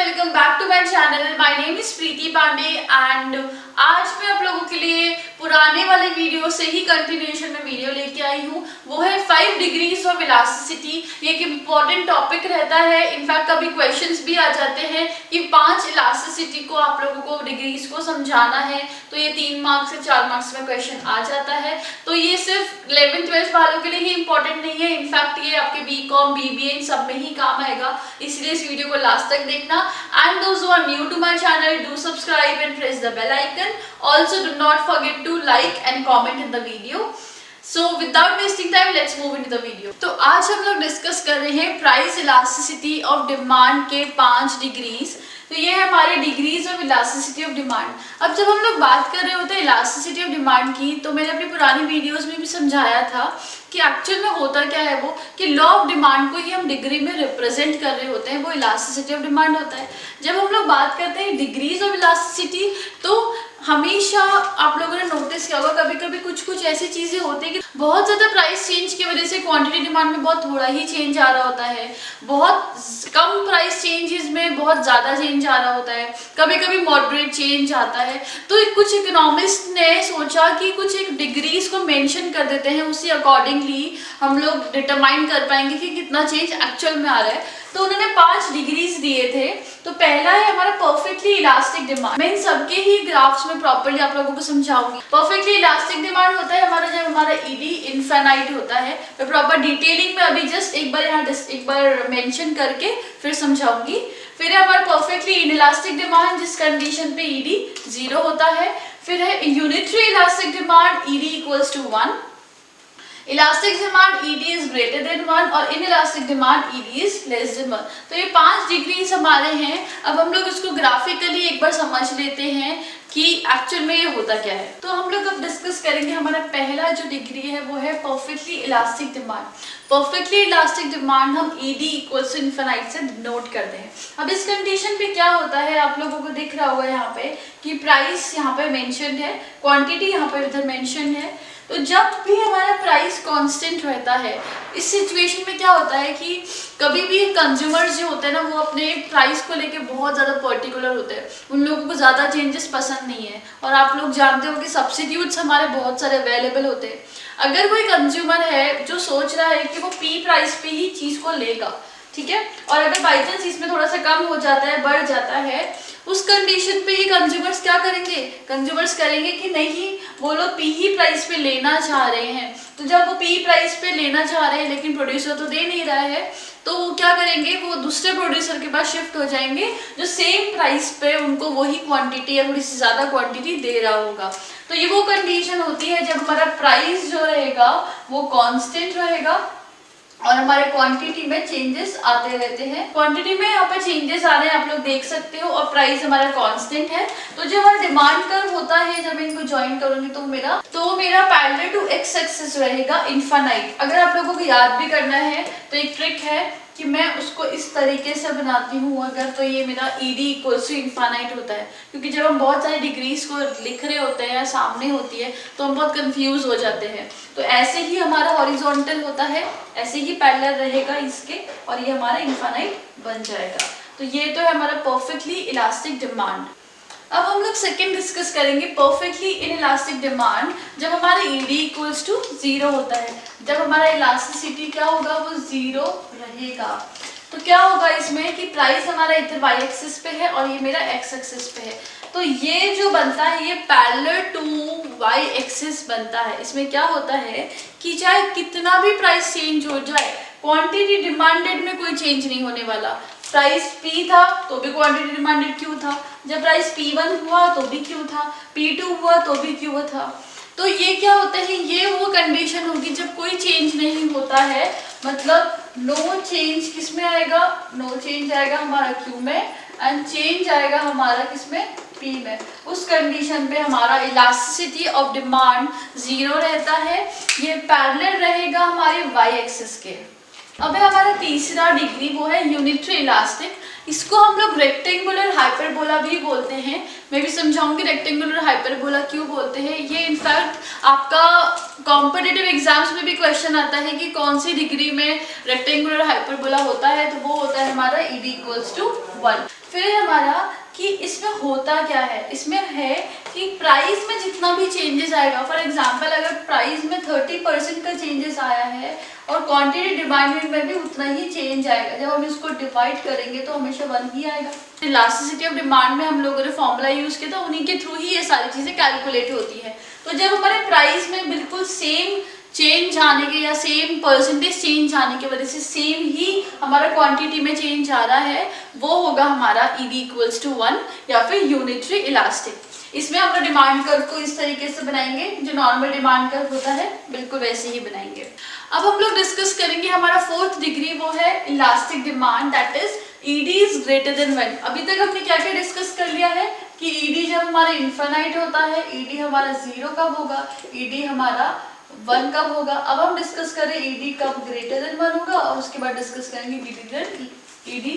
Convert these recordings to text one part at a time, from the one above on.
Welcome back to my channel. My name is Preeti Pandey and आज मैं आप लोगों के लिए पुराने वाले वीडियो से ही कंटिन्यूएशन में वीडियो लेके आई हूँ। वो है 5 डिग्रीज ऑफ इलास्टिसिटी। ये एक इम्पॉर्टेंट टॉपिक रहता है। इनफैक्ट कभी क्वेश्चंस भी आ जाते हैं कि 5 इलास्टिसिटी को आप लोगों को डिग्रीज को समझाना है, तो ये 3 मार्क्स से 4 मार्क्स में क्वेश्चन आ जाता है। तो ये सिर्फ 11th-12th वालों के लिए ही इम्पोर्टेंट नहीं है, इनफैक्ट ये आपके बीकॉम बीबीए इन सब में ही काम आएगा। इसलिए इस वीडियो को लास्ट तक देखना। And those who are new to my channel, do subscribe and press the bell icon. Also do not forget to like and comment in the video. So without wasting time, let's move into the video. तो आज हम लोग discuss कर रहे हैं price elasticity of demand के 5 degrees. तो ये है हमारे degrees of elasticity of demand. अब जब हम लोग बात कर रहे होते हैं इलास्टिसिटी ऑफ डिमांड की, तो मैंने अपनी पुरानी वीडियोस में भी समझाया था कि एक्चुअल में होता क्या है वो कि लॉ ऑफ डिमांड को ही हम डिग्री में रिप्रेजेंट कर रहे होते हैं, वो इलास्टिसिटी ऑफ डिमांड होता है। जब हम लोग बात करते हैं डिग्रीज ऑफ इलास्टिसिटी, तो हमेशा आप लोगों ने नोटिस किया होगा कभी कभी कुछ ऐसी चीजें होती है कि बहुत ज़्यादा प्राइस चेंज की वजह से क्वांटिटी डिमांड में बहुत थोड़ा ही चेंज आ रहा होता है, बहुत कम प्राइस चेंजेस में बहुत ज़्यादा चेंज आ रहा होता है, कभी कभी मॉडरेट चेंज आता है। तो कुछ इकोनॉमिस्ट ने सोचा कि कुछ एक डिग्रीज को मेंशन कर देते हैं, उसी अकॉर्डिंगली हम लोग डिटरमाइन कर पाएंगे कि कितना चेंज एक्चुअल में आ रहा है। तो उन्होंने 5 डिग्रीज दिए थे। तो पहला है हमारा परफेक्टली इलास्टिक डिमांड। मैं इन सबके ही ग्राफ्स में प्रॉपर्ली आप लोगों को समझाऊंगी। परफेक्टली इलास्टिक डिमांड होता है हमारा जब हमारा ईडी इनफाइनाइट होता है। मैं प्रॉपर डिटेलिंग में अभी जस्ट एक बार मेंशन करके फिर समझाऊंगी। फिर है हमारा परफेक्टली इनइलास्टिक डिमांड, जिस कंडीशन पे ईडी 0 होता है। फिर है unitary elastic demand, ED equals to 1। Elastic demand ED is greater than 1 और inelastic demand ED is less than 1। तो ये 5 डिग्रीज हमारे हैं। अब हम लोग इसको ग्राफिकली एक बार समझ लेते हैं कि एक्चुअल में ये होता क्या है। तो हम लोग अब डिस्कस करेंगे हमारा पहला जो डिग्री है वो है perfectly elastic demand. Perfectly elastic demand हम ईडी इक्वल्स टू इनफाइनाइट से डिनोट करते हैं। अब इस कंडीशन पे क्या होता है, आप लोगों को दिख रहा होगा यहाँ पे कि प्राइस यहाँ पे मेंशन्ड है, क्वांटिटी यहाँ पे इधर मेंशन्ड है। तो जब भी हमारा प्राइस कांस्टेंट रहता है, इस सिचुएशन में क्या होता है कि कभी भी कंज्यूमर्स जो होते हैं ना, वो अपने प्राइस को लेके बहुत ज़्यादा पर्टिकुलर होते हैं। उन लोगों को ज़्यादा चेंजेस पसंद नहीं है। और आप लोग जानते हो कि सब्सिट्यूट्स हमारे बहुत सारे अवेलेबल होते हैं। अगर कोई कंज्यूमर है जो सोच रहा है कि वो पी प्राइस पे ही चीज़ को लेगा, ठीक है, और अगर बाई चांस इसमें थोड़ा सा कम हो जाता है, बढ़ जाता है, उस कंडीशन पे ये कंज्यूमर्स क्या करेंगे, कंज्यूमर्स करेंगे कि नहीं वो लोग पी ही प्राइस पे लेना चाह रहे हैं। तो जब वो पी प्राइस पे लेना चाह रहे हैं लेकिन प्रोड्यूसर तो दे नहीं रहा है, तो वो क्या करेंगे, वो दूसरे प्रोड्यूसर के पास शिफ्ट हो जाएंगे जो सेम प्राइस पे उनको वही क्वांटिटी या थोड़ी सी ज़्यादा क्वांटिटी दे रहा होगा। तो ये वो कंडीशन होती है जब हमारा प्राइस जो रहेगा वो कांस्टेंट रहेगा और हमारे क्वांटिटी में चेंजेस आते रहते हैं। क्वांटिटी में यहाँ पे चेंजेस आ रहे हैं, आप लोग देख सकते हो, और प्राइस हमारा कांस्टेंट है। तो जब हमारा डिमांड कर्व होता है, जब मैं इनको ज्वाइन करूंगी तो मेरा पैरेलल टू एक्स एक्सिस रहेगा इनफाइनाइट। अगर आप लोगों को याद भी करना है तो एक ट्रिक है कि मैं उसको इस तरीके से बनाती हूँ अगर, तो ये मेरा ईडी इक्वल्स टू इनफाइनाइट होता है। क्योंकि जब हम बहुत सारी डिग्रीज को लिख रहे होते हैं या सामने होती है तो हम बहुत कंफ्यूज हो जाते हैं। तो ऐसे ही हमारा हॉरिजॉन्टल होता है, ऐसे ही पैरेलल रहेगा इसके, और ये हमारा इनफाइनाइट बन जाएगा। तो ये तो है हमारा परफेक्टली इलास्टिक डिमांड। अब हम लोग सेकेंड डिस्कस करेंगे परफेक्टली इनइलास्टिक डिमांड, जब हमारा ईडी इक्वल्स टू 0 होता है। जब हमारा इलास्टिसिटी क्या होगा, वो 0 रहेगा। तो क्या होगा इसमें कि प्राइस हमारा इधर वाई एक्सिस पे है और ये मेरा एक्स एक्सिस पे है। तो ये जो बनता है ये पैरेलल टू वाई एक्सिस बनता है। इसमें क्या होता है कि चाहे कितना भी प्राइस चेंज हो जाए, क्वांटिटी डिमांडेड में कोई चेंज नहीं होने वाला। प्राइस P था तो भी क्वांटिटी डिमांडेड Q था, जब प्राइस P1 हुआ तो भी Q था, P2 हुआ तो भी Q था। तो ये क्या होता है, ये वो कंडीशन होगी जब कोई चेंज नहीं होता है, मतलब नो चेंज किस में आएगा, नो चेंज आएगा हमारा Q में एंड चेंज आएगा हमारा किसमें, P में। उस कंडीशन पे हमारा इलास्टिसिटी ऑफ डिमांड 0 रहता है। ये पैरेलल रहेगा हमारे वाई एक्सिस के। अब हमारा तीसरा डिग्री वो है यूनिटरी इलास्टिक। इसको हम लोग रेक्टेंगुलर हाइपरबोला भी बोलते हैं। मैं भी समझाऊंगी रेक्टेंगुलर हाइपरबोला क्यों बोलते हैं। ये इनफैक्ट आपका कॉम्पिटिटिव एग्जाम्स में भी क्वेश्चन आता है कि कौन सी डिग्री में रेक्टेंगुलर हाइपरबोला होता है, तो वो होता है हमारा ED = 1। फिर हमारा कि इसमें होता क्या है, इसमें है कि प्राइस में जितना भी चेंजेस आएगा, फॉर एग्जांपल अगर प्राइस में 30% का चेंजेस आया है और क्वांटिटी डिमांड में भी उतना ही चेंज आएगा, जब हम इसको डिवाइड करेंगे तो हमेशा 1 ही आएगा। इलास्टिसिटी ऑफ डिमांड में हम लोगों ने फॉर्मूला यूज किया था, उन्हीं के थ्रू ही ये सारी चीजें कैलकुलेट होती है। तो जब हमारे प्राइस में बिल्कुल सेम चेंज आने के या सेम परसेंटेज चेंज आने की वजह से सेम ही हमारा क्वांटिटी में चेंज आ रहा है, वो होगा हमारा ED = 1 या फिर यूनिटरी इलास्टिक। इसमें हम लोग डिमांड कर्व को इस तरीके से बनाएंगे, जो नॉर्मल डिमांड कर्व होता है बिल्कुल वैसे ही बनाएंगे। अब हम लोग डिस्कस करेंगे हमारा 4th डिग्री, वो है elastic demand, that is ED > 1। अभी तक हमने क्या क्या डिस्कस कर लिया है कि ED जब हमारा इनफाइनाइट होता है, ED हमारा 0 कब होगा, ED हमारा 1 कब होगा। अब हम डिस्कस करें ED कब > 1 होगा और उसके बाद डिस्कस करेंगे ED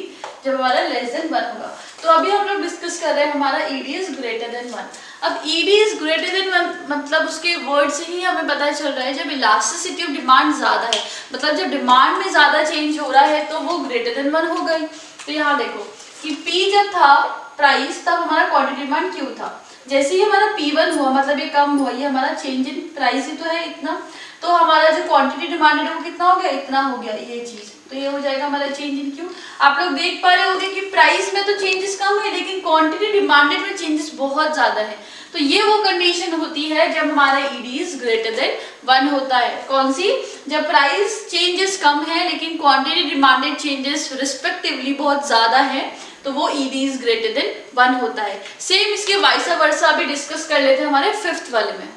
जब हमारा <1 होगा। तो अभी हम लोग डिस्कस कर रहे हैं हमारा ED > 1। अब ED > 1 मतलब उसके वर्ड से ही हमें पता चल रहा है जब इलास्टिसिटी ऑफ डिमांड ज्यादा है, मतलब जब डिमांड में ज्यादा चेंज हो रहा है तो वो > 1 हो गई। तो यहाँ देखो कि P जब था प्राइस, तब हमारा क्वांटिटी डिमांड Q था। जैसे ही हमारा P1 हुआ, मतलब ये कम हुआ, ये हमारा चेंज इन प्राइस ही तो है इतना, तो हमारा जो क्वांटिटी डिमांडेड है वो कितना हो गया, इतना हो गया ये चीज। तो ये हो जाएगा हमारा चेंज इन Q। आप लोग देख पा रहे होंगे कि प्राइस में तो चेंजेस कम है लेकिन क्वांटिटी डिमांडेड में चेंजेस बहुत ज्यादा है। तो ये वो कंडीशन होती है जब हमारा ED > 1 होता है। कौन सी? जब प्राइस चेंजेस कम है लेकिन क्वांटिटी डिमांडेड चेंजेस रिस्पेक्टिवली बहुत ज्यादा है, तो वो ED > 1 होता है। सेम इसके वाइस वर्सा भी डिस्कस कर लेते हैं हमारे 5th वाले में।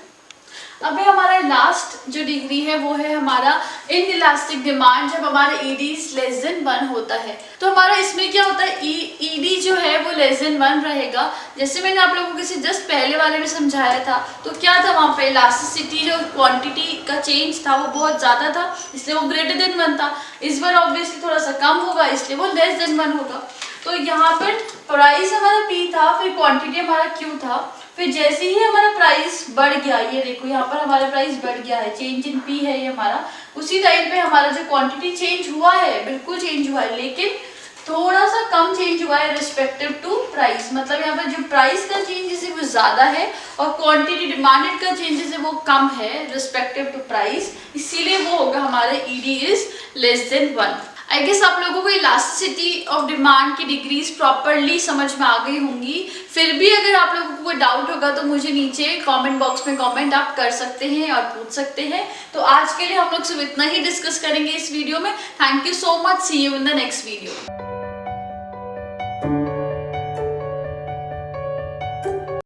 अब हमारा लास्ट जो डिग्री है वो है हमारा इन इलास्टिक डिमांड, जब हमारा ED < 1 होता है। तो हमारा इसमें क्या होता है, ED जो है वो <1 रहेगा। जैसे मैंने आप लोगों को जस्ट पहले वाले में समझाया था, तो क्या था वहाँ पे इलास्टिसिटी जो क्वांटिटी का चेंज था वो बहुत ज्यादा था, इसलिए वो > 1 था। इस बार ऑब्वियसली थोड़ा सा कम होगा, इसलिए वो < 1 होगा। तो यहाँ पर प्राइस हमारा P था, फिर क्वांटिटी हमारा Q था, फिर जैसे ही हमारा प्राइस बढ़ गया, ये देखो यहाँ पर हमारा प्राइस बढ़ गया है, चेंज इन P है ये हमारा, उसी टाइम पे हमारा जो क्वांटिटी चेंज हुआ है बिल्कुल चेंज हुआ है, लेकिन थोड़ा सा कम चेंज हुआ है रिस्पेक्टिव टू प्राइस। मतलब यहाँ पर जो प्राइस का चेंजेस है वो ज्यादा है और क्वांटिटी डिमांडेड का चेंजेस है वो कम है रिस्पेक्टिव टू प्राइस, इसीलिए वो होगा हमारे ED > 1। आई गेस आप लोगों को इलास्टिसिटी ऑफ डिमांड की डिग्रीज प्रॉपरली समझ में आ गई होंगी। फिर भी अगर आप लोगों को कोई डाउट होगा तो मुझे नीचे कमेंट बॉक्स में कमेंट आप कर सकते हैं और पूछ सकते हैं। तो आज के लिए हम लोग सिर्फ इतना ही डिस्कस करेंगे इस वीडियो में। Thank you so much, see you in the next video.